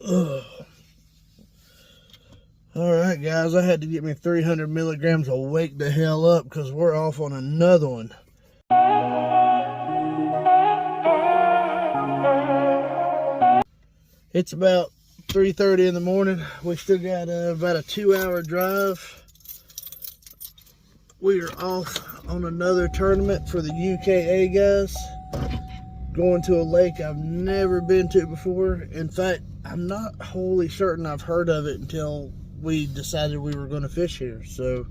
Ugh. Alright guys, I had to get me 300 milligrams of Wake the Hell Up because we're off on another one. It's about 3:30 in the morning. We still got about a 2-hour drive. We are off on another tournament for the UKA guys. Going to a lake I've never been to before. In fact, I'm not wholly certain I've heard of it until we decided we were going to fish here. So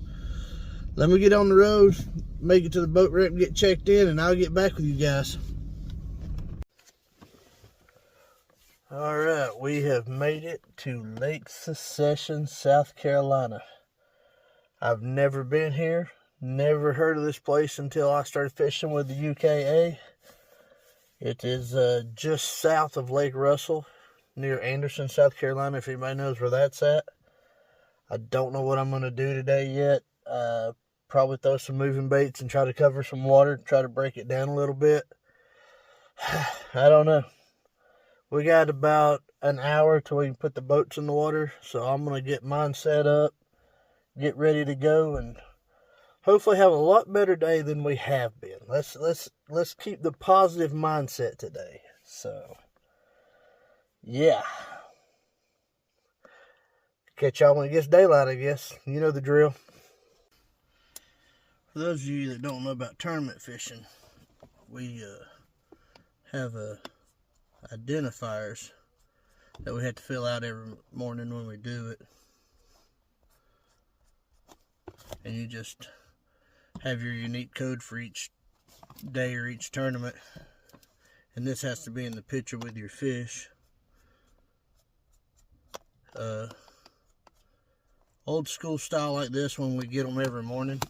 let me get on the road, make it to the boat ramp, get checked in, and I'll get back with you guys. Alright, we have made it to Lake Secession, South Carolina. I've never been here, never heard of this place until I started fishing with the UKA. It is just south of Lake Russell, near Anderson, South Carolina, if anybody knows where that's at. I don't know what I'm going to do today yet. Probably throw some moving baits and try to cover some water, try to break it down a little bit. I don't know. We got about an hour till we can put the boats in the water, so I'm going to get mine set up, get ready to go, and hopefully have a lot better day than we have been. Let's keep the positive mindset today. So, yeah. Catch y'all when it gets daylight, I guess. You know the drill. For those of you that don't know about tournament fishing, we have identifiers that we have to fill out every morning when we do it. And you just have your unique code for each day or each tournament. And this has to be in the picture with your fish. Old school style like this, when we get them every morning.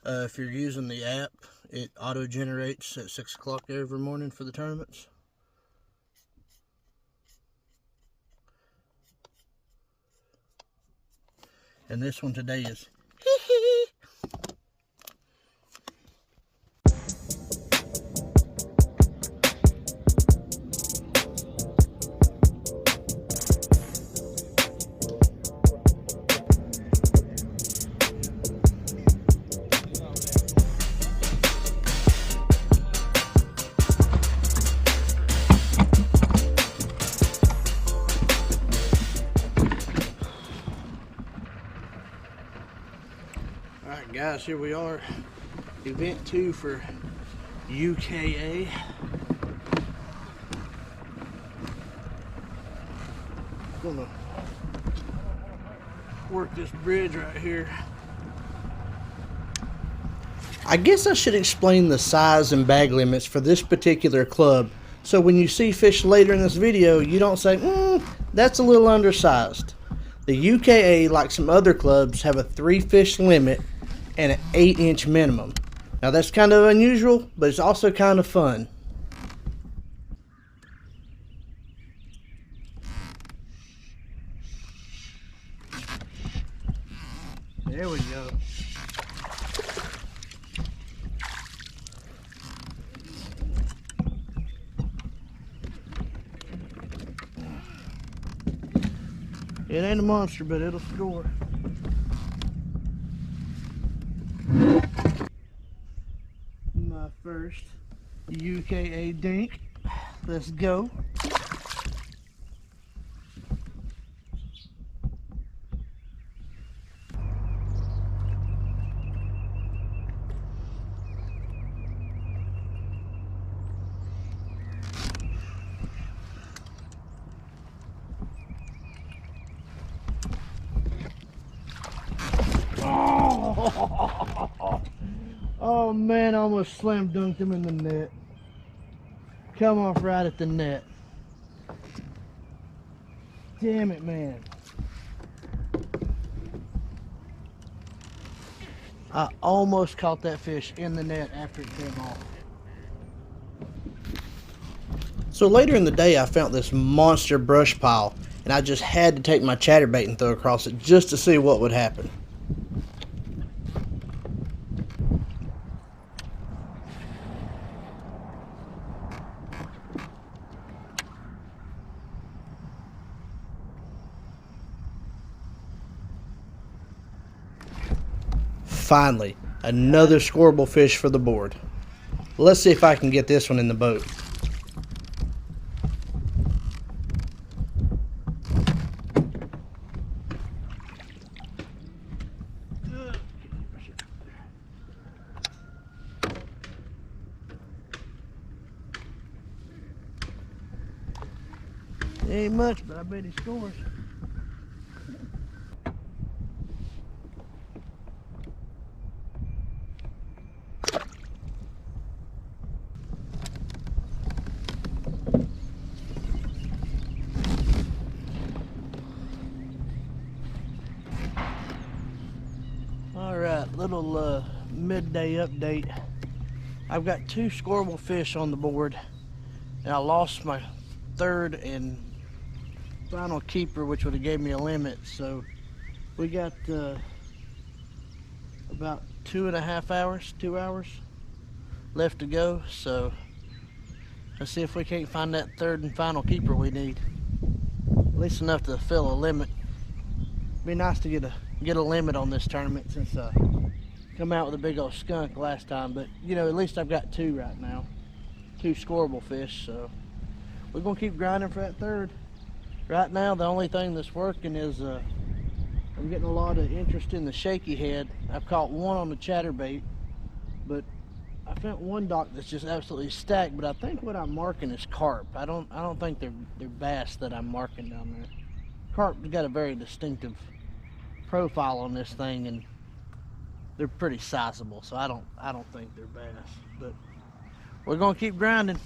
If you're using the app, it auto generates at 6 o'clock every morning for the tournaments. And this one today is hee hee. Alright guys, here we are, event 2 for UKA. Gonna work this bridge right here. I guess I should explain the size and bag limits for this particular club, so when you see fish later in this video, you don't say, that's a little undersized. The UKA, like some other clubs, have a 3 fish limit and an 8-inch minimum. Now that's kind of unusual, but it's also kind of fun. There we go. It ain't a monster, but it'll score. My first UKA dink. Let's go. Oh man, I almost slam dunked him in the net. Come off right at the net. Damn it, man. I almost caught that fish in the net after it came off. So later in the day, I found this monster brush pile, and I just had to take my chatterbait and throw across it just to see what would happen. finally, another scoreable fish for the board. Let's see if I can get this one in the boat. Ain't much, but I bet he scores. Alright, little midday update. I've got 2 scoreable fish on the board, and I lost my third and final keeper, which would have gave me a limit. So we got about 2 hours left to go. So let's see if we can't find that third and final keeper we need, at least enough to fill a limit. Be nice to get a limit on this tournament, since I come out with a big old skunk last time. But you know, at least I've got 2 right now, 2 scoreable fish. So we're gonna keep grinding for that third. Right now, the only thing that's working is I'm getting a lot of interest in the shaky head. I've caught one on the chatterbait, but I found one dock that's just absolutely stacked. But I think what I'm marking is carp. I don't think they're bass that I'm marking down there. Carp's got a very distinctive profile on this thing, and they're pretty sizable. So I don't think they're bass. But we're gonna keep grinding.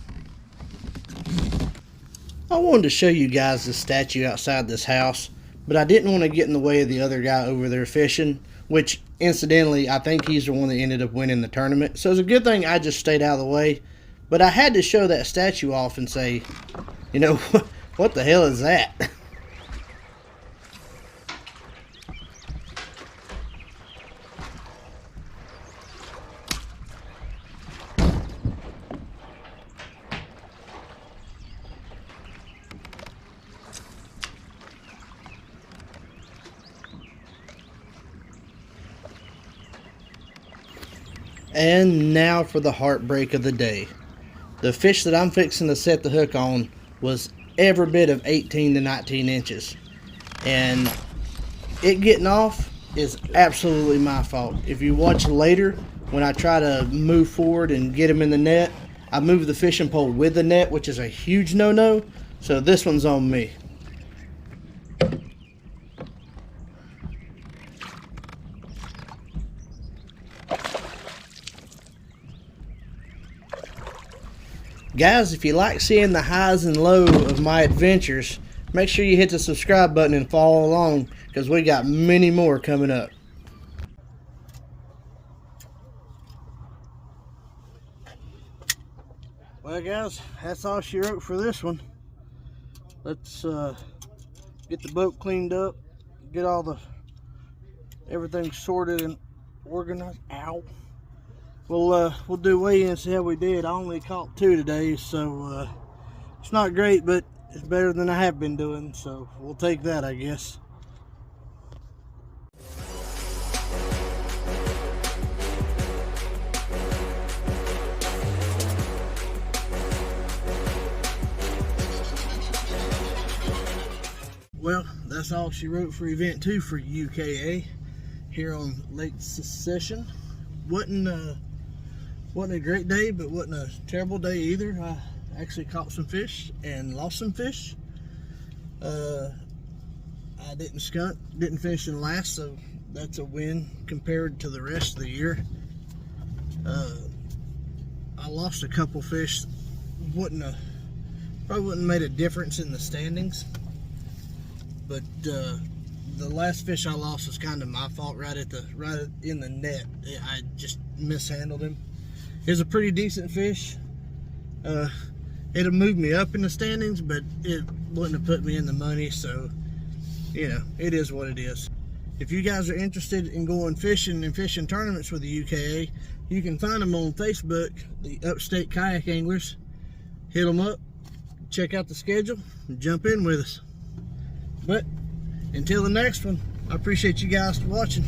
I wanted to show you guys the statue outside this house, but I didn't want to get in the way of the other guy over there fishing, which incidentally, I think he's the one that ended up winning the tournament. So it's a good thing I just stayed out of the way. But I had to show that statue off and say, you know, what the hell is that? And now for the heartbreak of the day. The fish that I'm fixing to set the hook on was every bit of 18 to 19 inches. And it getting off is absolutely my fault. If you watch later, when I try to move forward and get him in the net, I move the fishing pole with the net, which is a huge no-no. So this one's on me. Guys, if you like seeing the highs and lows of my adventures, make sure you hit the subscribe button and follow along, because we got many more coming up. Well guys, that's all she wrote for this one. Let's get the boat cleaned up, get everything sorted and organized. Ow. We'll do weigh-in and see how we did. I only caught 2 today, so it's not great, but it's better than I have been doing, so we'll take that, I guess. Well, that's all she wrote for event 2 for UKA here on Lake Secession. Wasn't a great day, but wasn't a terrible day either. I actually caught some fish and lost some fish. I didn't finish in last, so that's a win compared to the rest of the year. I lost a couple fish. Probably wouldn't have made a difference in the standings, but the last fish I lost was kind of my fault. Right in the net, I just mishandled him. It was a pretty decent fish. It'll move me up in the standings, but it wouldn't have put me in the money, so you know, it is what it is. If you guys are interested in going fishing and fishing tournaments with the UKA, you can find them on Facebook, the Upstate Kayak Anglers. Hit them up, check out the schedule, and jump in with us. But until the next one, I appreciate you guys watching.